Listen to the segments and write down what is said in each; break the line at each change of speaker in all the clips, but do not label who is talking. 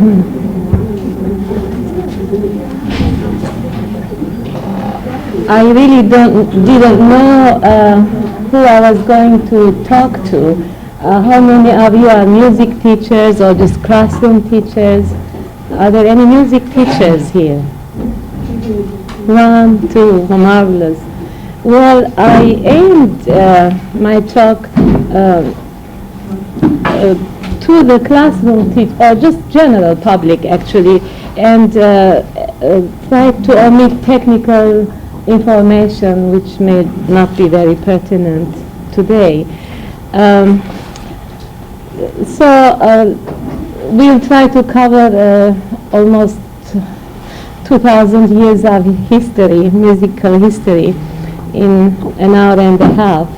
I really didn't know who I was going to talk to. How many of you are music teachers or just classroom teachers? Are there any music teachers here? 1, 2, marvelous. Well, I aimed my talk to the classroom teachers, or just general public actually, and tried to omit technical information which may not be very pertinent today. We'll try to cover almost 2,000 years of history, musical history, in an hour and a half.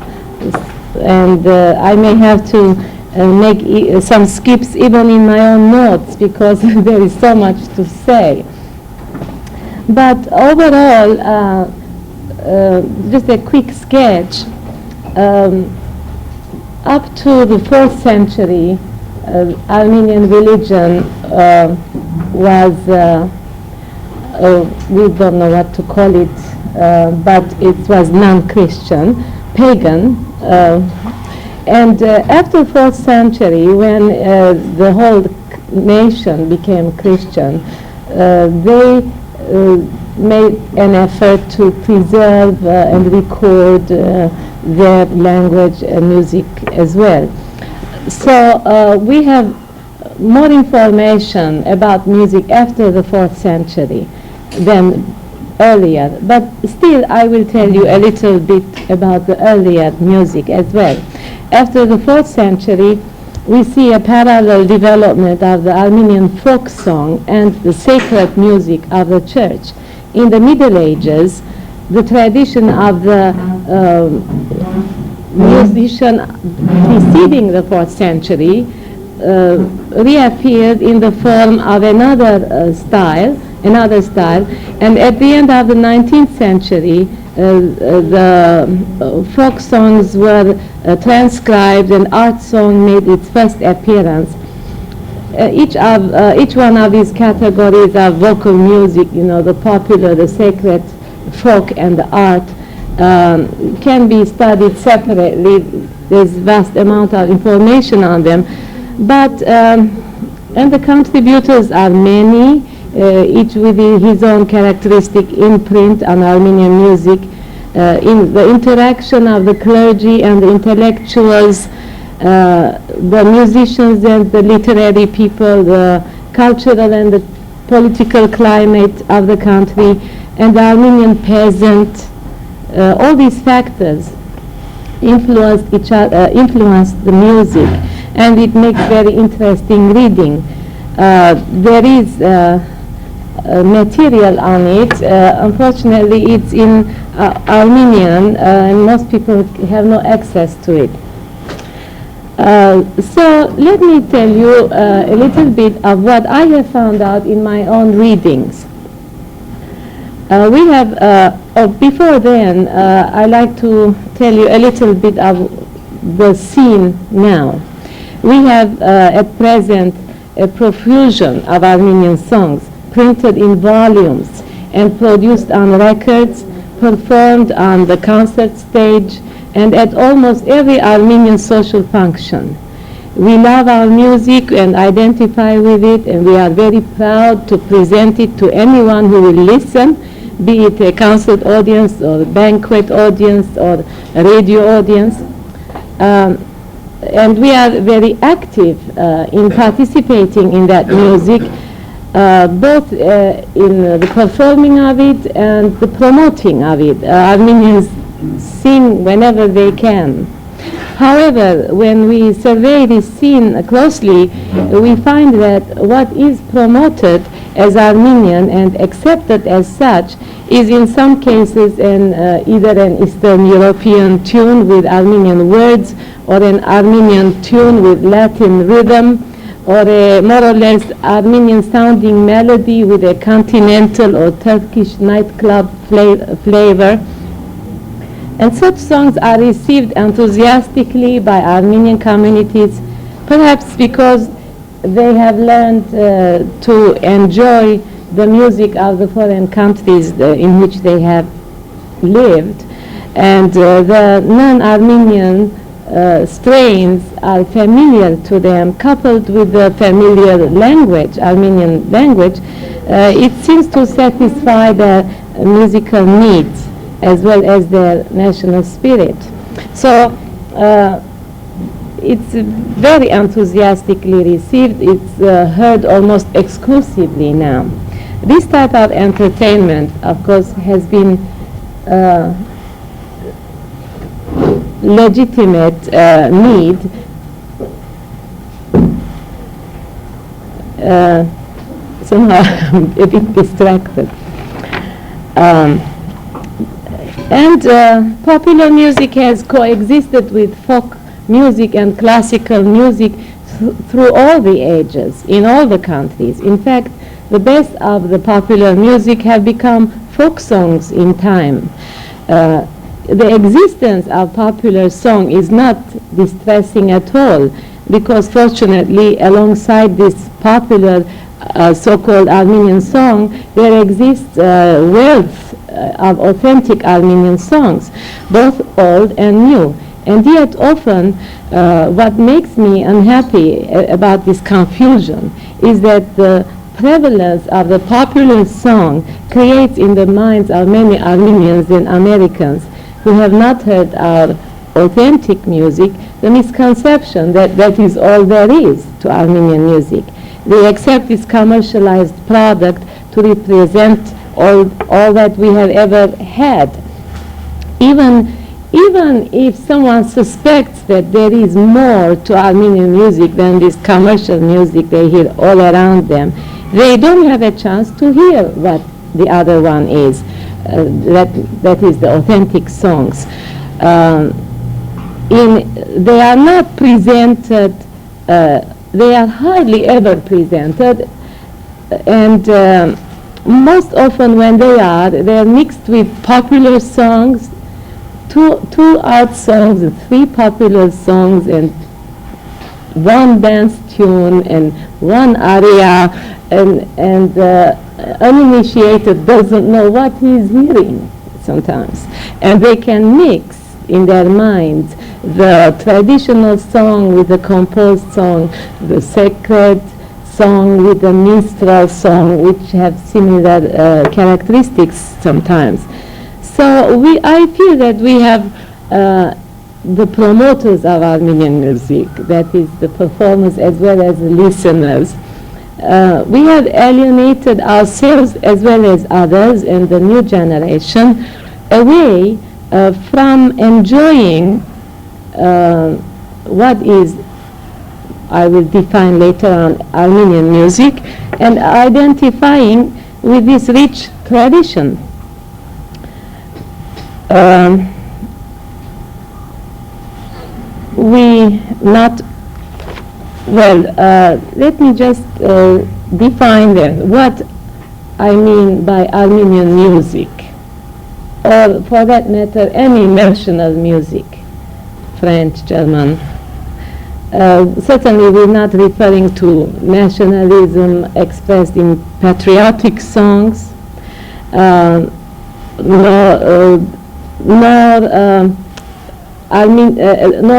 And I may have to make some skips even in my own notes because there is so much to say. But overall, just a quick sketch. Up to the 4th century, Armenian religion was, we don't know what to call it, but it was non-Christian, pagan. And after 4th century, when the whole nation became Christian, they made an effort to preserve and record their language and music as well. So we have more information about music after the 4th century than earlier, but still I will tell you a little bit about the earlier music as well. After the 4th century, we see a parallel development of the Armenian folk song and the sacred music of the church. In the Middle Ages, the tradition of the musician preceding the 4th century reappeared in the form of another style, and at the end of the 19th century, the folk songs were transcribed and art song made its first appearance. Each one of these categories of vocal music, the popular, the sacred, folk, and the art, can be studied separately. There's vast amount of information on them, but and the contributors are many, each with his own characteristic imprint on Armenian music. In the interaction of the clergy and the intellectuals, the musicians and the literary people, the cultural and the political climate of the country, and the Armenian peasant, all these factors influenced the music, and it makes very interesting reading. There is material on it. Unfortunately, it's in Armenian, and most people have no access to it. So let me tell you a little bit of what I have found out in my own readings. We have, before then, I like to tell you a little bit of the scene now. We have at present a profusion of Armenian songs printed in volumes and produced on records, performed on the concert stage, and at almost every Armenian social function. We love our music and identify with it, and we are very proud to present it to anyone who will listen, be it a concert audience or a banquet audience or a radio audience. And we are very active in participating in that music, both in the performing of it and the promoting of it. Armenians sing whenever they can. However, when we survey this scene closely, we find that what is promoted as Armenian and accepted as such is in some cases either an Eastern European tune with Armenian words, or an Armenian tune with Latin rhythm, or a more or less Armenian sounding melody with a continental or Turkish nightclub flavor. And such songs are received enthusiastically by Armenian communities, perhaps because they have learned to enjoy the music of the foreign countries in which they have lived, and the non-Armenian strains are familiar to them, coupled with the familiar language, Armenian language. It seems to satisfy their musical needs as well as their national spirit. So it's very enthusiastically received. It's heard almost exclusively now. This type of entertainment, of course, has been legitimate need. Somehow I'm a bit distracted. And popular music has coexisted with folk music and classical music through all the ages, in all the countries. In fact, the best of the popular music have become folk songs in time. The existence of popular song is not distressing at all, because fortunately, alongside this popular so-called Armenian song, there exists wealth of authentic Armenian songs, both old and new. And yet often what makes me unhappy about this confusion is that the prevalence of the popular song creates in the minds of many Armenians and Americans who have not heard our authentic music the misconception that that is all there is to Armenian music. They accept this commercialized product to represent all that we have ever had. Even if someone suspects that there is more to Armenian music than this commercial music they hear all around them, they don't have a chance to hear what the other one is. That is the authentic songs. They are not presented, they are hardly ever presented, and most often when they are mixed with popular songs, two art songs, and three popular songs, and one dance tune, and one aria, and uninitiated doesn't know what he's hearing sometimes. And they can mix in their minds the traditional song with the composed song, the sacred song with the minstrel song, which have similar characteristics sometimes. So I feel that we have the promoters of Armenian music, that is the performers as well as the listeners. We have alienated ourselves as well as others and the new generation away from enjoying what is, I will define later on, Armenian music, and identifying with this rich tradition. Let me just define what I mean by Armenian music, or for that matter, any national music, French, German. Certainly we're not referring to nationalism expressed in patriotic songs, nor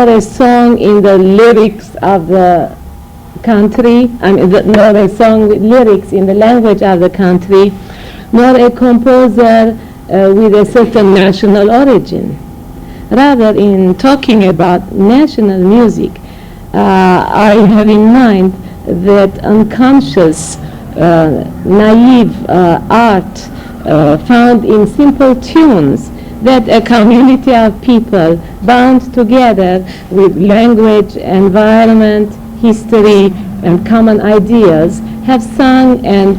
a song in the lyrics of the country, nor a song with lyrics in the language of the country, nor a composer with a certain national origin. Rather, in talking about national music, I have in mind that unconscious, naive art found in simple tunes that a community of people bound together with language, environment, history, and common ideas have sung and